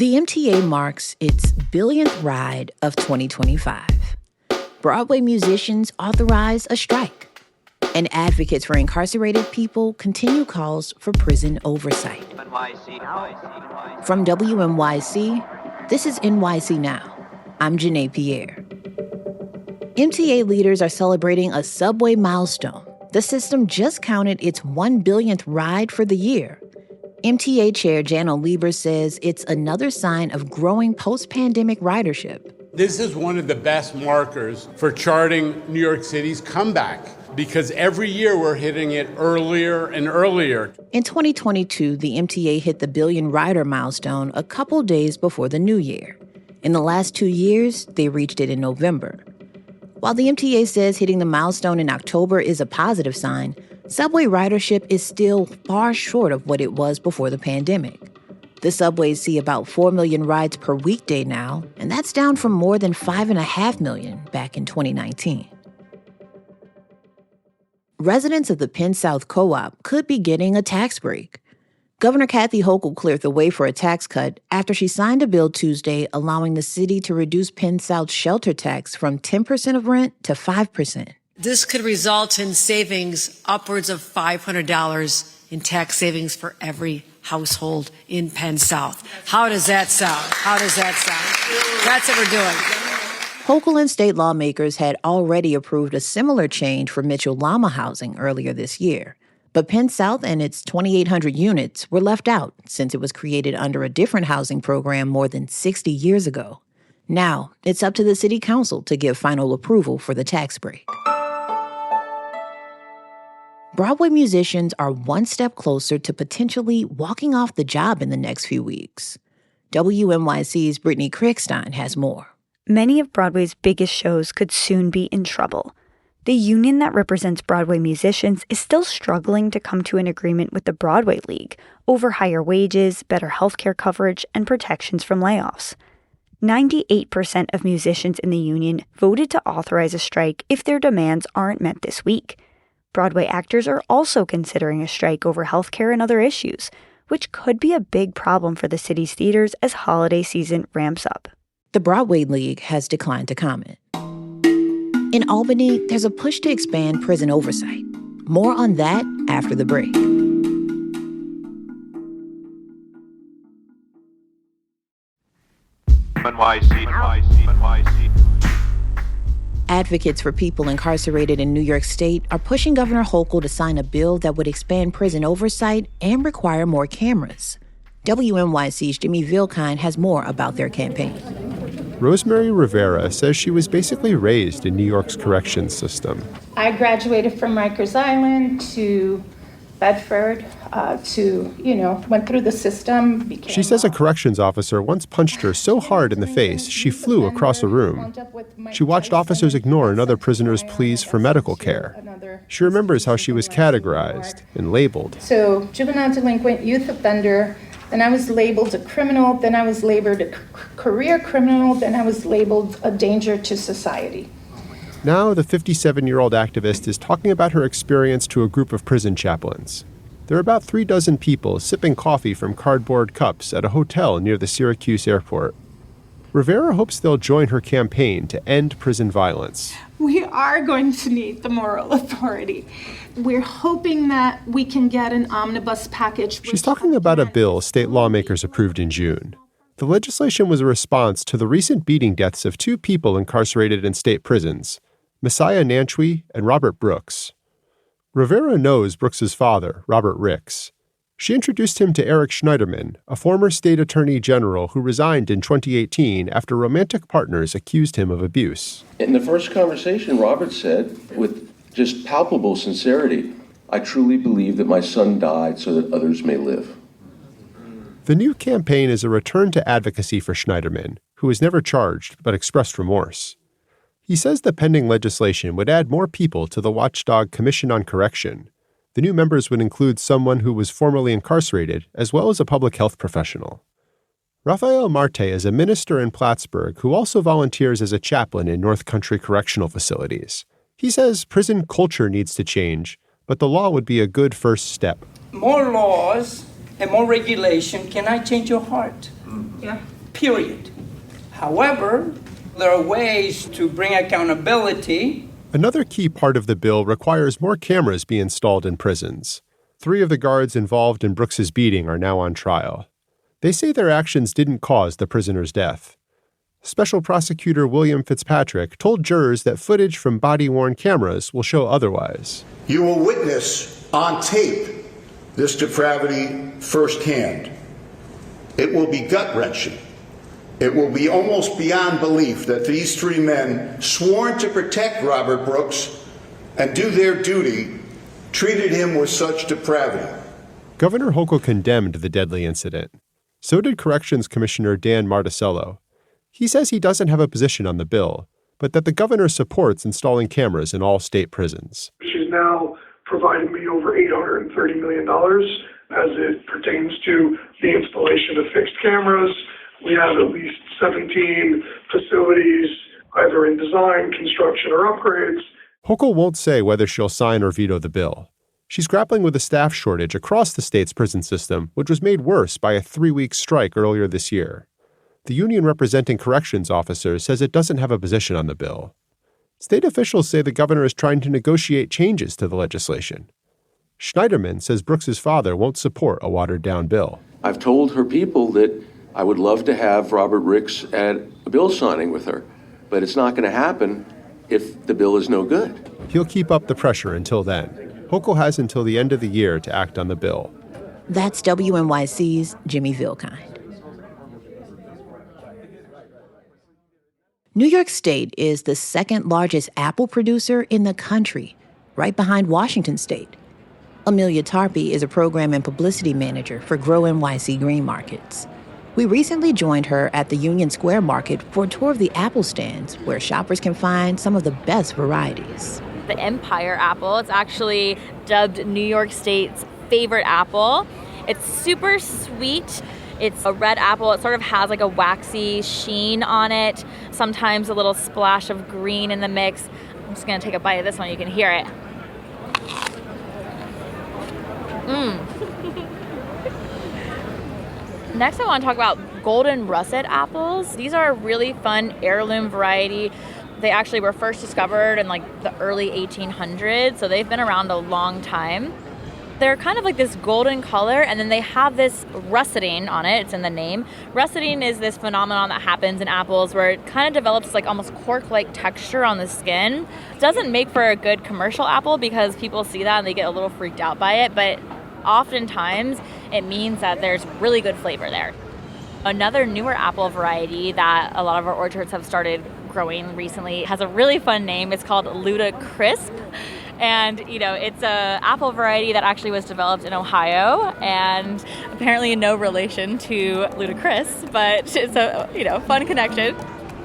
The MTA marks its billionth ride of 2025. Broadway musicians authorize a strike, and advocates for incarcerated people continue calls for prison oversight. From WNYC, this is NYC Now. I'm Janno Lieber. MTA leaders are celebrating a subway milestone. The system just counted its 1 billionth ride for the year. MTA Chair Janno Lieber says it's another sign of growing post-pandemic ridership. This is one of the best markers for charting New York City's comeback, because every year we're hitting it earlier and earlier. In 2022, the MTA hit the billion rider milestone a couple days before the new year. In the last 2 years, they reached it in November. While the MTA says hitting the milestone in October is a positive sign, subway ridership is still far short of what it was before the pandemic. The subways see about 4 million rides per weekday now, and that's down from more than 5.5 million back in 2019. Residents of the Penn South Co-op could be getting a tax break. Governor Kathy Hochul cleared the way for a tax cut after she signed a bill Tuesday allowing the city to reduce Penn South's shelter tax from 10% of rent to 5%. This could result in savings upwards of $500 in tax savings for every household in Penn South. How does that sound? That's what we're doing. Hochul and state lawmakers had already approved a similar change for Mitchell-Lama housing earlier this year. But Penn South and its 2,800 units were left out since it was created under a different housing program more than 60 years ago. Now, it's up to the city council to give final approval for the tax break. Broadway musicians are one step closer to potentially walking off the job in the next few weeks. WNYC's Brittany Kriegstein has more. Many of Broadway's biggest shows could soon be in trouble. The union that represents Broadway musicians is still struggling to come to an agreement with the Broadway League over higher wages, better healthcare coverage, and protections from layoffs. 98% of musicians in the union voted to authorize a strike if their demands aren't met this week. Broadway actors are also considering a strike over healthcare and other issues, which could be a big problem for the city's theaters as holiday season ramps up. The Broadway League has declined to comment. In Albany, there's a push to expand prison oversight. More on that after the break. Advocates for people incarcerated in New York State are pushing Governor Hochul to sign a bill that would expand prison oversight and require more cameras. WNYC's Jimmy Vilkind has more about their campaign. Rosemary Rivera says she was basically raised in New York's corrections system. I graduated from Rikers Island to Bedford, went through the system. She says a corrections officer once punched her so hard in the face, she flew across a room. She watched officers ignore another prisoner's pleas for medical care. She remembers how she was categorized and labeled. So, juvenile delinquent, youth offender, then I was labeled a criminal, then I was labeled a career criminal, then I was labeled a danger to society. Now, the 57-year-old activist is talking about her experience to a group of prison chaplains. There are about 36 people sipping coffee from cardboard cups at a hotel near the Syracuse airport. Rivera hopes they'll join her campaign to end prison violence. We are going to need the moral authority. We're hoping that we can get an omnibus package. She's talking about a bill state lawmakers approved in June. The legislation was a response to the recent beating deaths of 2 people incarcerated in state prisons, Messiah Nanchwe and Robert Brooks. Rivera knows Brooks's father, Robert Ricks. She introduced him to Eric Schneiderman, a former state attorney general who resigned in 2018 after romantic partners accused him of abuse. In the first conversation, Robert said, with just palpable sincerity, "I truly believe that my son died so that others may live." The new campaign is a return to advocacy for Schneiderman, who was never charged but expressed remorse. He says the pending legislation would add more people to the Watchdog Commission on Correction. The new members would include someone who was formerly incarcerated, as well as a public health professional. Rafael Marte is a minister in Plattsburgh who also volunteers as a chaplain in North Country correctional facilities. He says prison culture needs to change, but the law would be a good first step. More laws and more regulation cannot change your heart. Yeah. Period. However, there are ways to bring accountability. Another key part of the bill requires more cameras be installed in prisons. 3 of the guards involved in Brooks's beating are now on trial. They say their actions didn't cause the prisoner's death. Special Prosecutor William Fitzpatrick told jurors that footage from body-worn cameras will show otherwise. You will witness on tape this depravity firsthand. It will be gut-wrenching. It will be almost beyond belief that these 3 men, sworn to protect Robert Brooks and do their duty, treated him with such depravity. Governor Hochul condemned the deadly incident. So did Corrections Commissioner Dan Marticello. He says he doesn't have a position on the bill, but that the governor supports installing cameras in all state prisons. She's now provided me over $830 million as it pertains to the installation of fixed cameras. We have at least 17 facilities, either in design, construction, or upgrades. Hochul won't say whether she'll sign or veto the bill. She's grappling with a staff shortage across the state's prison system, which was made worse by a 3-week strike earlier this year. The union representing corrections officers says it doesn't have a position on the bill. State officials say the governor is trying to negotiate changes to the legislation. Schneiderman says Brooks's father won't support a watered-down bill. I've told her people that I would love to have Robert Ricks at a bill signing with her, but it's not going to happen if the bill is no good. He'll keep up the pressure until then. Hochul has until the end of the year to act on the bill. That's WNYC's Jimmy Vilkind. New York State is the second largest apple producer in the country, right behind Washington State. Amelia Tarpey is a program and publicity manager for WNYC Green Markets. We recently joined her at the Union Square Market for a tour of the apple stands, where shoppers can find some of the best varieties. The Empire apple, it's actually dubbed New York State's favorite apple. It's super sweet. It's a red apple. It sort of has like a waxy sheen on it. Sometimes a little splash of green in the mix. I'm just gonna take a bite of this one, you can hear it. Next I want to talk about golden russet apples. These are a really fun heirloom variety. They actually were first discovered in like the early 1800s, so they've been around a long time. They're kind of like this golden color, and then they have this russeting on it. It's in the name. Russeting is this phenomenon that happens in apples where it kind of develops like almost cork-like texture on the skin. It doesn't make for a good commercial apple because people see that and they get a little freaked out by it, but oftentimes it means that there's really good flavor there. Another newer apple variety that a lot of our orchards have started growing recently has a really fun name. It's called Luda Crisp. And, it's a apple variety that actually was developed in Ohio and apparently no relation to Ludacris, but it's a, fun connection.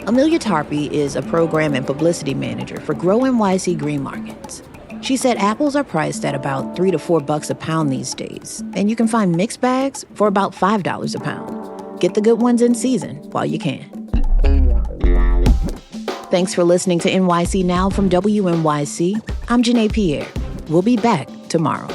Amelia Tarpey is a program and publicity manager for WNYC Green Markets. She said apples are priced at about $3 to $4 a pound these days, and you can find mixed bags for about $5 a pound. Get the good ones in season while you can. Thanks for listening to NYC Now from WNYC. I'm Janae Pierre. We'll be back tomorrow.